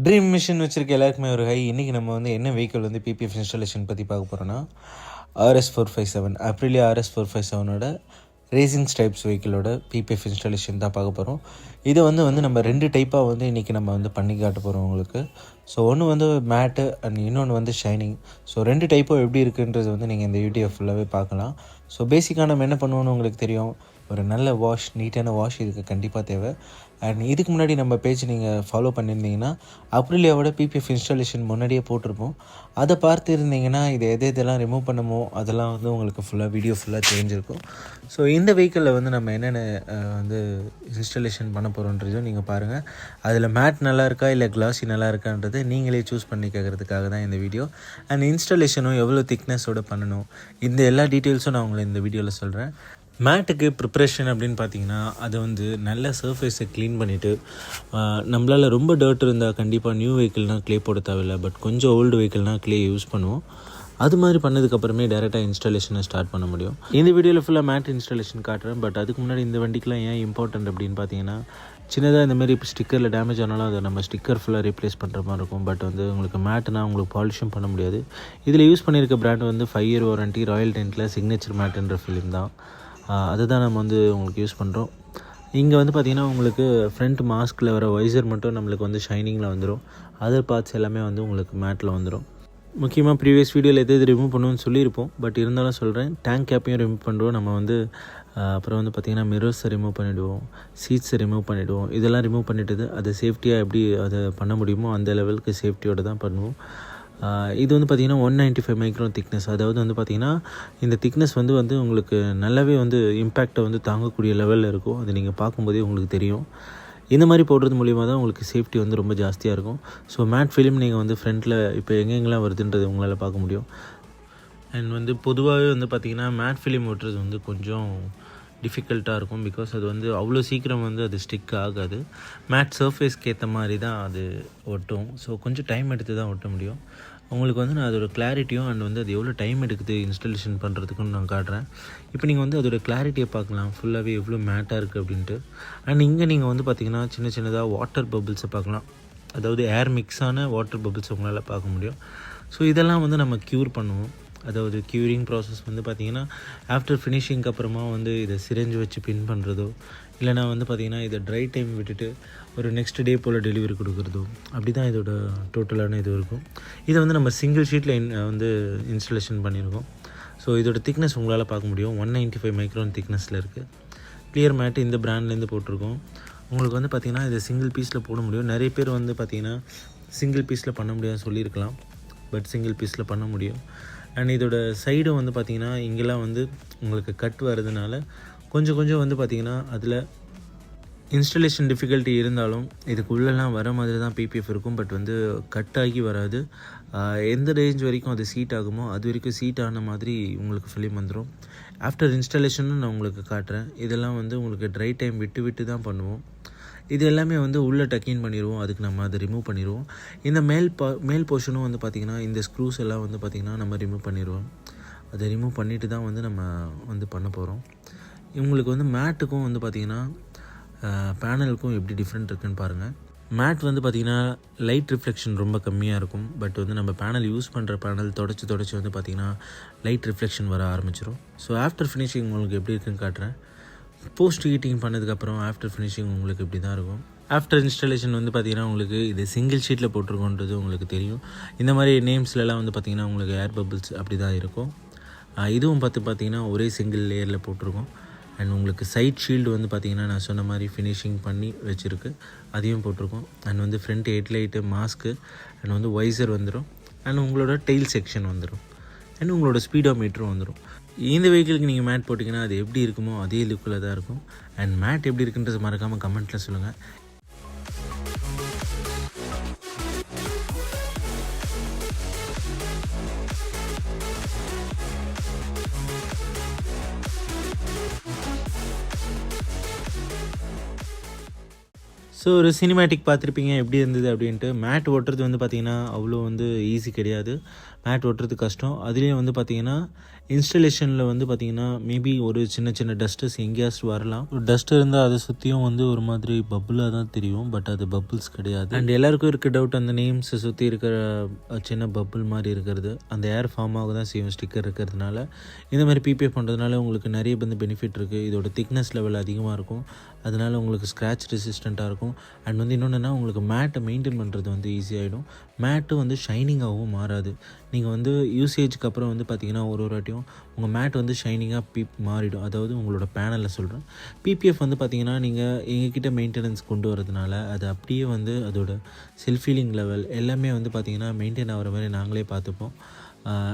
Dream machine வச்சுருக்க எல்லாருக்குமே ஒரு ஹை. இன்றைக்கி நம்ம வந்து என்ன வெஹிக்கிள் வந்து பிபிஎஃப் இன்ஸ்டாலேஷன் பற்றி பார்க்க போகிறோன்னா RS457 அப்ரிலியா RS457ஓட ரேசிங் ஸ்டைப்ஸ் வெஹிக்கிளோட பிபிஎஃப் இன்ஸ்டாலேஷன் தான் பார்க்க போகிறோம். இதை வந்து நம்ம 2 டைப்பாக வந்து இன்றைக்கி நம்ம வந்து பண்ணி காட்ட போகிறோம் உங்களுக்கு. ஸோ ஒன்று வந்து மேட்டு அண்ட் இன்னொன்று வந்து ஷைனிங். ஸோ 2 டைப்பும் எப்படி இருக்குன்றது வந்து நீங்கள் இந்த வீடியோ ஃபுல்லாகவே பார்க்கலாம். ஸோ பேசிக்காக நம்ம என்ன பண்ணுவோன்னு உங்களுக்கு தெரியும். ஒரு நல்ல வாஷ், நீட்டான வாஷ் இதுக்கு கண்டிப்பாக தேவை. அண்ட் இதுக்கு முன்னாடி நம்ம பேஜ் நீங்கள் ஃபாலோ பண்ணியிருந்தீங்கன்னா அப்ரிலியாவோட பிபிஎஃப் இன்ஸ்டாலேஷன் முன்னாடியே போட்டிருப்போம். அதை பார்த்து இருந்தீங்கன்னா இது எதெல்லாம் ரிமூவ் பண்ணுமோ அதெல்லாம் வந்து உங்களுக்கு வீடியோ ஃபுல்லாக தெரிஞ்சிருக்கும். ஸோ இந்த வெஹிக்கிளில் வந்து நம்ம என்னென்ன வந்து இன்ஸ்டாலேஷன் பண்ண போகிறோன்றதும் நீங்கள் பாருங்கள். அதில் மேட் நல்லா இருக்கா இல்லை கிளாஸி நல்லா இருக்கான்றதை நீங்களே சூஸ் பண்ணி கேட்குறதுக்காக தான் இந்த வீடியோ. அண்ட் இன்ஸ்டாலேஷனும் எவ்வளோ திக்னஸோடு பண்ணணும், இந்த எல்லா டீட்டெயில்ஸும் நான் உங்களை இந்த வீடியோவில் சொல்கிறேன். மேட்டுக்கு ப்ரிப்ரேஷன் அப்படின்னு பார்த்தீங்கன்னா அது வந்து நல்ல சர்ஃபேஸை க்ளீன் பண்ணிவிட்டு, நம்மளால் ரொம்ப டர்ட் இருந்தால் கண்டிப்பாக நியூ வெஹிக்கிள்னால் க்ளே போட தேவையில்லை. பட் கொஞ்சம் ஓல்டு வெஹிக்கிள்னால் க்ளே யூஸ் பண்ணுவோம். அது மாதிரி பண்ணதுக்கப்புறமே டேரெக்டாக இன்ஸ்டாலேஷனை ஸ்டார்ட் பண்ண முடியும். இந்த வீடியோவில் ஃபுல்லாக மேட் இன்ஸ்டாலேஷன் காட்டுறேன். பட் அதுக்கு முன்னாடி இந்த வண்டிக்கெலாம் ஏன் இம்பார்ட்டன்ட் அப்படின்னு பார்த்தீங்கன்னா, சின்னதாக இந்தமாரி இப்போ ஸ்டிக்கரில் டேமேஜ் ஆனாலும் அதை நம்ம ஸ்டிக்கர் ஃபுல்லாக ரீப்ளேஸ் பண்ணுற மாதிரி இருக்கும். பட் வந்து உங்களுக்கு மேட்டுனா உங்களுக்கு பாலிஷும் பண்ண முடியாது. இதில் யூஸ் பண்ணியிருக்க பிராண்ட் வந்து 5 இயர் வாரண்ட்டி, ராயல் டென்ட்டில் சிக்னேச்சர் மேட்டுன்ற ஃபிலிம் தான். அதுதான் நம்ம வந்து உங்களுக்கு யூஸ் பண்ணுறோம். இங்கே வந்து பார்த்திங்கன்னா உங்களுக்கு ஃப்ரண்ட் மாஸ்கில் வர வைசர் மட்டும் நம்மளுக்கு வந்து ஷைனிங்கில் வந்துடும். அதர் பார்ட்ஸ் எல்லாமே வந்து உங்களுக்கு மேட்டில் வந்துடும். முக்கியமாக ப்ரீவியஸ் வீடியோவில் எது ரிமூவ் பண்ணுவோன்னு சொல்லியிருப்போம். பட் இருந்தாலும் சொல்கிறேன், டேங்க் கேப்பையும் ரிமூவ் பண்ணுறோம். நம்ம வந்து அப்புறம் வந்து பார்த்திங்கன்னா மிரர்ஸை ரிமூவ் பண்ணிவிடுவோம், சீட்ஸை ரிமூவ் பண்ணிவிடுவோம். இதெல்லாம் ரிமூவ் பண்ணிவிட்டு அதை சேஃப்டியாக எப்படி அதை பண்ண முடியுமோ அந்த லெவலுக்கு சேஃப்டியோடு தான் பண்ணுவோம். இது வந்து பார்த்திங்கன்னா 195 மைக்ரான் திக்னஸ். அதாவது வந்து பார்த்திங்கன்னா இந்த திக்னஸ் வந்து உங்களுக்கு நல்லாவே வந்து இம்பேக்டை வந்து தாங்கக்கூடிய லெவலில் இருக்கும். அது நீங்கள் பார்க்கும்போதே உங்களுக்கு தெரியும். இந்த மாதிரி போடுறது மூலிமா தான் உங்களுக்கு சேஃப்டி வந்து ரொம்ப ஜாஸ்தியாக இருக்கும். ஸோ மேட் ஃபிலிம் நீங்கள் வந்து ஃப்ரண்ட்டில் இப்போ எங்கெங்கெல்லாம் வருதுன்றது உங்களால் பார்க்க முடியும். அண்ட் வந்து பொதுவாகவே வந்து பார்த்திங்கன்னா மேட் ஃபிலிம் ஓட்டுறது வந்து கொஞ்சம் டிஃபிகல்ட்டாக இருக்கும். பிகாஸ் அது வந்து அவ்வளோ சீக்கிரம் வந்து அது ஸ்டிக் ஆகாது. மேட் சர்ஃபேஸ்க்கு ஏற்ற மாதிரி தான் அது ஒட்டும். ஸோ கொஞ்சம் டைம் எடுத்து தான் ஒட்ட முடியும். உங்களுக்கு வந்து நான் அதோட கிளாரிட்டியும் அண்ட் வந்து அது எவ்வளோ டைம் எடுக்குது இன்ஸ்டாலேஷன் பண்ணுறதுக்குன்னு நான் காட்டுறேன். இப்போ நீங்கள் வந்து அதோட கிளாரிட்டியை பார்க்கலாம், ஃபுல்லாகவே எவ்வளோ மேட்டாக இருக்குது அப்படின்ட்டு. அண்ட் இங்கே நீங்கள் வந்து பார்த்திங்கன்னா சின்ன சின்னதாக வாட்டர் பபிள்ஸை பார்க்கலாம். அதாவது ஏர் மிக்ஸான வாட்டர் பபிள்ஸ் உங்களால் பார்க்க முடியும். ஸோ இதெல்லாம் வந்து நம்ம க்யூர் பண்ணுவோம். அதாவது க்யூரிங் ப்ராசஸ் வந்து பார்த்திங்கன்னா ஆஃப்டர் ஃபினிஷிங்க்கு அப்புறமா வந்து இதை சிரஞ்சு வச்சு பின் பண்ணுறதோ, இல்லைனா வந்து பார்த்திங்கன்னா இதை ட்ரை டைம் விட்டுட்டு ஒரு நெக்ஸ்ட் டே போல் டெலிவரி கொடுக்குறதோ, அப்படி தான் இதோட டோட்டலான இது இருக்கும். இதை வந்து நம்ம சிங்கிள் ஷீட்டில் வந்து இன்ஸ்டாலேஷன் பண்ணியிருக்கோம். ஸோ இதோட திக்னஸ் உங்களால் பார்க்க முடியும். 195 மைக்ரான் திக்னஸில் இருக்குது. கிளியர் மேட்டு இந்த பிராண்ட்லேருந்து போட்டிருக்கோம். உங்களுக்கு வந்து பார்த்திங்கன்னா இதை சிங்கிள் பீஸில் போட முடியும். நிறைய பேர் வந்து பார்த்திங்கன்னா சிங்கிள் பீஸில் பண்ண முடியாதுன்னு சொல்லியிருக்கலாம். பட் சிங்கிள் பீஸில் பண்ண முடியும். அண்ட் இதோட சைடும் வந்து பார்த்திங்கன்னா இங்கெல்லாம் வந்து உங்களுக்கு கட் வருதுனால கொஞ்சம் வந்து பார்த்திங்கன்னா அதில் இன்ஸ்டாலேஷன் டிஃபிகல்ட்டி இருந்தாலும் இதுக்குள்ளெல்லாம் வர மாதிரி தான் பிபிஎஃப் இருக்கும். பட் வந்து கட் ஆகி வராது. எந்த ரேஞ்ச் வரைக்கும் அது சீட் ஆகுமோ அது வரைக்கும் சீட் ஆன மாதிரி உங்களுக்கு ஃபிலிம் வந்துடும். ஆஃப்டர் இன்ஸ்டாலேஷனும் நான் உங்களுக்கு காட்டுறேன். இதெல்லாம் வந்து உங்களுக்கு ட்ரை டைம் விட்டு தான் பண்ணுவோம். இது எல்லாமே வந்து உள்ளே டக்கின் பண்ணிடுவோம். அதுக்கு நம்ம அதை ரிமூவ் பண்ணிடுவோம். இந்த மேல் போர்ஷனும் வந்து பார்த்திங்கன்னா இந்த ஸ்க்ரூஸ் எல்லாம் வந்து பார்த்திங்கன்னா நம்ம ரிமூவ் பண்ணிடுவோம். அதை ரிமூவ் பண்ணிவிட்டு தான் வந்து நம்ம வந்து பண்ண போகிறோம். இவங்களுக்கு வந்து மேட்டுக்கும் வந்து பார்த்திங்கன்னா பேனலுக்கும் எப்படி டிஃப்ரெண்ட் இருக்குதுன்னு பாருங்கள். மேட் வந்து பார்த்திங்கன்னா லைட் ரிஃப்ளெக்ஷன் ரொம்ப கம்மியாக இருக்கும். பட் வந்து நம்ம பேனல் யூஸ் பண்ணுற பேனல் தொடச்சி வந்து பார்த்திங்கன்னா லைட் ரிஃப்ளெக்ஷன் வர ஆரம்பிச்சிடும். ஸோ ஆஃப்டர் ஃபினிஷிங் உங்களுக்கு எப்படி இருக்குதுன்னு காட்டுறேன். போஸ்ட் ஹீட்டிங் பண்ணதுக்கப்புறம் ஆஃப்டர் ஃபினிஷிங் உங்களுக்கு இப்படி தான் இருக்கும். ஆஃப்டர் இன்ஸ்டாலேஷன் வந்து பார்த்திங்கன்னா உங்களுக்கு இது சிங்கிள் ஷீட்டில் போட்டிருக்கோன்றது உங்களுக்கு தெரியும். இந்த மாதிரி நேம்ஸ்லலாம் வந்து பார்த்திங்கன்னா உங்களுக்கு ஏர் பபிள்ஸ் அப்படி தான் இருக்கும். இதுவும் பார்த்திங்கன்னா ஒரே சிங்கிள் லேயரில் போட்டிருக்கோம். அண்ட் உங்களுக்கு சைட் ஷீல்டு வந்து பார்த்திங்கன்னா நான் சொன்ன மாதிரி ஃபினிஷிங் பண்ணி வச்சுருக்கு, அதையும் போட்டிருக்கோம். அண்ட் வந்து ஃப்ரண்ட் ஹெட்லைட்டு, மாஸ்க்கு, அண்ட் வந்து வைசர் வந்துடும். அண்ட் உங்களோட டெயில் செக்ஷன் வந்துடும். அண்ட் உங்களோட ஸ்பீடோ மீட்டரும் வந்துடும். இந்த வெஹிக்கிளுக்கு நீங்கள் மேட் போட்டிங்கன்னா அது எப்படி இருக்குமோ அதே லுக்கில் தான் இருக்கும். அண்ட் மேட் எப்படி இருக்குன்றது மறக்காமல் கமெண்ட்டில் சொல்லுங்கள். ஸோ ஒரு சினிமேட்டிக் பார்த்துருப்பீங்க எப்படி இருந்தது அப்படின்ட்டு. மேட் ஓட்டுறது வந்து பார்த்திங்கன்னா அவ்வளோ வந்து ஈஸி கிடையாது. மேட் ஓட்டுறது கஷ்டம். அதுலேயும் வந்து பார்த்திங்கன்னா இன்ஸ்டலேஷனில் வந்து பார்த்திங்கன்னா மேபி ஒரு சின்ன சின்ன டஸ்டர்ஸ் எங்கேயாச்சும் வரலாம். ஒரு டஸ்ட் இருந்தால் அதை சுற்றியும் வந்து ஒரு மாதிரி பப்புளாக தான் தெரியும், பட் அது பப்புள்ஸ் கிடையாது. அண்ட் எல்லாருக்கும் இருக்க டவுட், அந்த நேம்ஸை சுற்றி இருக்கிற சின்ன பப்புள் மாதிரி இருக்கிறது அந்த ஏர் ஃபார்ம் ஆக தான் செய்யும் ஸ்டிக்கர் இருக்கிறதுனால. இந்த மாதிரி பிபிஎஃப் பண்ணுறதுனால உங்களுக்கு நிறைய வந்து பெனிஃபிட் இருக்குது. இதோட திக்னஸ் லெவல் அதிகமாக இருக்கும், அதனால் உங்களுக்கு ஸ்க்ராட்ச் ரெசிஸ்டண்ட்டாக இருக்கும். அண்ட் வந்து இன்னொன்றுனா உங்களுக்கு மேட்டை மெயின்டைன் பண்ணுறது வந்து ஈஸியாகிடும். மேட்டு வந்து ஷைனிங்காகவும் மாறாது. நீங்கள் வந்து யூசேஜுக்கு அப்புறம் வந்து பார்த்திங்கன்னா ஒரு வாட்டியும் உங்கள் மேட் வந்து ஷைனிங்காக மாறிடும். அதாவது உங்களோட பேனலில் சொல்கிறேன். பிபிஎஃப் வந்து பார்த்திங்கன்னா நீங்கள் எங்ககிட்ட மெயின்டெனன்ஸ் கொண்டு வரதுனால அது அப்படியே வந்து அதோட செல்ஃப் ஃபீலிங் லெவல் எல்லாமே வந்து பார்த்திங்கன்னா மெயின்டைன் ஆகிற மாதிரி நாங்களே பார்த்துப்போம்.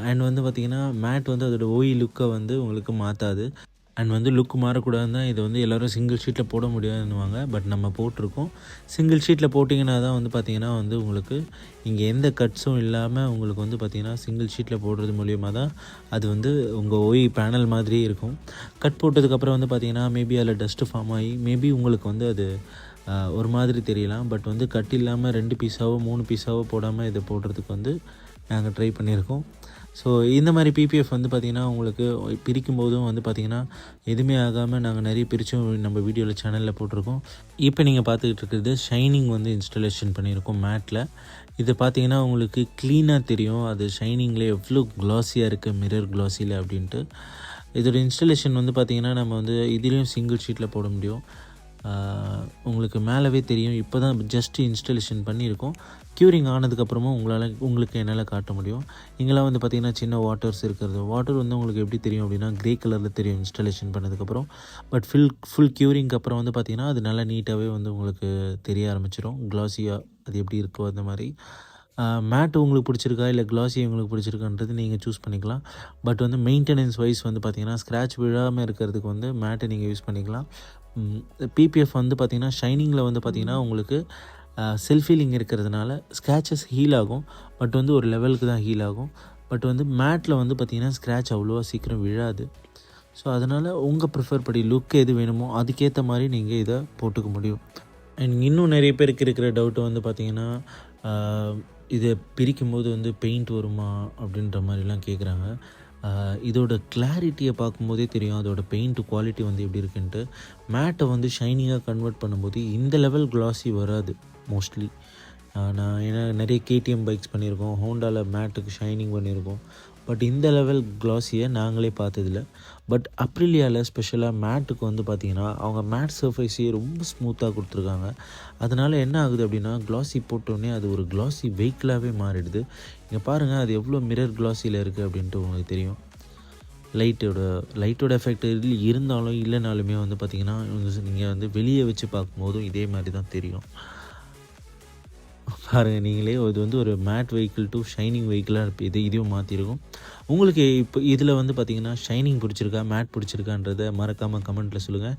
அண்ட் வந்து பார்த்திங்கன்னா மேட் வந்து அதோட ஓய் லுக்கை வந்து உங்களுக்கு மாற்றாது. அண்ட் வந்து லுக் மாறக்கூடாதுன்னு தான் இதை வந்து எல்லோரும் சிங்கிள் ஷீட்டில் போட முடியாதுன்னுவாங்க, பட் நம்ம போட்டிருக்கோம். சிங்கிள் ஷீட்டில் போட்டிங்கன்னா தான் வந்து பார்த்திங்கன்னா வந்து உங்களுக்கு இங்கே எந்த கட்ஸும் இல்லாமல் உங்களுக்கு வந்து பார்த்திங்கன்னா சிங்கிள் ஷீட்டில் போடுறது மூலியமாக தான் அது வந்து உங்கள் ஓய் பேனல் மாதிரியே இருக்கும். கட் போட்டதுக்கப்புறம் வந்து பார்த்திங்கன்னா மேபி அதில் டஸ்ட்டு ஃபார்ம் ஆகி மேபி உங்களுக்கு வந்து அது ஒரு மாதிரி தெரியலாம். பட் வந்து கட் இல்லாமல் 2 பீஸாவோ 3 பீஸாவோ போடாமல் இதை போடுறதுக்கு வந்து நாங்கள் ட்ரை பண்ணியிருக்கோம். ஸோ இந்த மாதிரி பிபிஎஃப் வந்து பார்த்திங்கன்னா உங்களுக்கு பிரிக்கும் போதும் வந்து பார்த்திங்கன்னா எதுவுமே ஆகாமல் நாங்கள் நிறைய பிரித்தும் நம்ம வீடியோவில் சேனலில் போட்டிருக்கோம். இப்போ நீங்கள் பார்த்துக்கிட்டு இருக்கிறது ஷைனிங் வந்து இன்ஸ்டாலேஷன் பண்ணியிருக்கோம் மேட்டில். இது பார்த்திங்கன்னா உங்களுக்கு க்ளீனாக தெரியும் அது ஷைனிங்கில் எவ்வளோ க்ளாஸியாக இருக்குது, மிரர் க்ளாஸியில் அப்படின்ட்டு. இதோட இன்ஸ்டாலேஷன் வந்து பார்த்திங்கன்னா நம்ம வந்து இதுலேயும் சிங்கிள் ஷீட்டில் போட முடியும். உங்களுக்கு மேலவே தெரியும். இப்போ தான் ஜஸ்ட்டு இன்ஸ்டாலேஷன் பண்ணியிருக்கோம். க்யூரிங் ஆனதுக்கப்புறமும் உங்களுக்கு என்னால் காட்ட முடியும். இங்கெல்லாம் வந்து பார்த்திங்கன்னா சின்ன வாட்டர்ஸ் இருக்கிறது. வாட்டர் வந்து உங்களுக்கு எப்படி தெரியும் அப்படின்னா க்ரே கலரில் தெரியும் இன்ஸ்டாலேஷன் பண்ணதுக்கப்புறம். பட் ஃபுல் க்யூரிங்க்கு அப்புறம் வந்து பார்த்திங்கன்னா அது நல்லா நீட்டாகவே வந்து உங்களுக்கு தெரிய ஆரம்பிச்சிடும். க்ளாஸியாக அது எப்படி இருக்கோ அந்த மாதிரி. மேட்டு உங்களுக்கு பிடிச்சிருக்கா இல்லை க்ளாஸி உங்களுக்கு பிடிச்சிருக்கான்றது நீங்கள் சூஸ் பண்ணிக்கலாம். பட் வந்து மெயின்டெனன்ஸ் வைஸ் வந்து பார்த்திங்கன்னா ஸ்க்ராட்ச் விழாமல் இருக்கிறதுக்கு வந்து மேட்டை நீங்கள் யூஸ் பண்ணிக்கலாம். பிபிஎஃப் வந்து பார்த்திங்கன்னா ஷைனிங்கில் வந்து பார்த்திங்கன்னா உங்களுக்கு செல்ஃப் ஹீலிங் இருக்கிறதுனால ஸ்க்ராச்சஸ் ஹீல் ஆகும், பட் வந்து ஒரு லெவலுக்கு தான் ஹீல் ஆகும். பட் வந்து மேட்டில் வந்து பார்த்திங்கன்னா ஸ்க்ராட்ச் அவ்வளோவா சீக்கிரம் விழாது. ஸோ அதனால் உங்கள் ப்ரிஃபர் படி லுக் எது வேணுமோ அதுக்கேற்ற மாதிரி நீங்கள் இதை போட்டுக்க முடியும். அண்ட் இன்னும் நிறைய பேருக்கு இருக்கிற டவுட்டு வந்து பார்த்திங்கன்னா இதை பிரிக்கும் போது வந்து பெயிண்ட் வருமா அப்படின்ற மாதிரிலாம் கேட்குறாங்க. இதோட கிளாரிட்டியை பார்க்கும்போதே தெரியும் அதோட பெயிண்ட் குவாலிட்டி வந்து எப்படி இருக்குன்ட்டு. மேட்டை வந்து ஷைனிங்காக கன்வெர்ட் பண்ணும்போது இந்த லெவல் க்ளாஸி வராது மோஸ்ட்லி. நான் ஏன்னா நிறைய கேடிஎம் பைக்ஸ் பண்ணியிருக்கோம், ஹோண்டாவில் மேட்டுக்கு ஷைனிங் பண்ணியிருக்கோம், பட் இந்த லெவல் க்ளாஸியை நாங்களே பார்த்ததில்ல. பட் அப்ரிலியாவில் ஸ்பெஷலாக மேட்டுக்கு வந்து பார்த்திங்கன்னா அவங்க மேட் சர்ஃபேஸையே ரொம்ப ஸ்மூத்தாக கொடுத்துருக்காங்க. அதனால் என்ன ஆகுது அப்படின்னா க்ளாஸி போட்டோடனே அது ஒரு க்ளாஸி வெஹிக்கிளாகவே மாறிடுது. இங்கே பாருங்கள் அது எவ்வளோ மிரர் க்ளாஸியில் இருக்குது அப்படின்ட்டு உங்களுக்கு தெரியும். லைட்டோட எஃபெக்ட் இருந்தாலும் இல்லைனாலுமே வந்து பார்த்திங்கன்னா நீங்கள் வந்து வெளியே வச்சு பார்க்கும்போதும் இதே மாதிரி தான் தெரியும். பாருங்கள் நீங்களே, இது வந்து ஒரு மேட் வெஹிக்கிள் டு ஷைனிங் வெஹிக்கிளாக இதையும் மாற்றிருக்கும். உங்களுக்கு இப்போ இதில் வந்து பார்த்திங்கன்னா ஷைனிங் பிடிச்சிருக்கா மேட் பிடிச்சிருக்கான்றதை மறக்காமல் கமெண்ட்டில் சொல்லுங்கள்.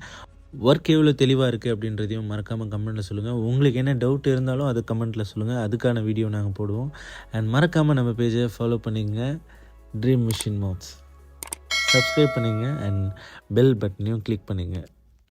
ஒர்க் எவ்வளோ தெளிவாக இருக்குது அப்படின்றதையும் மறக்காமல் கமெண்ட்டில் சொல்லுங்கள். உங்களுக்கு என்ன டவுட் இருந்தாலும் அதை கமெண்ட்டில் சொல்லுங்கள், அதுக்கான வீடியோ நாங்கள் போடுவோம். அண்ட் மறக்காமல் நம்ம பேஜை ஃபாலோ பண்ணிங்க, ட்ரீம் மிஷின் மவுத்ஸ் சப்ஸ்கிரைப் பண்ணிங்க, அண்ட் பெல் பட்டனையும் கிளிக் பண்ணிங்க.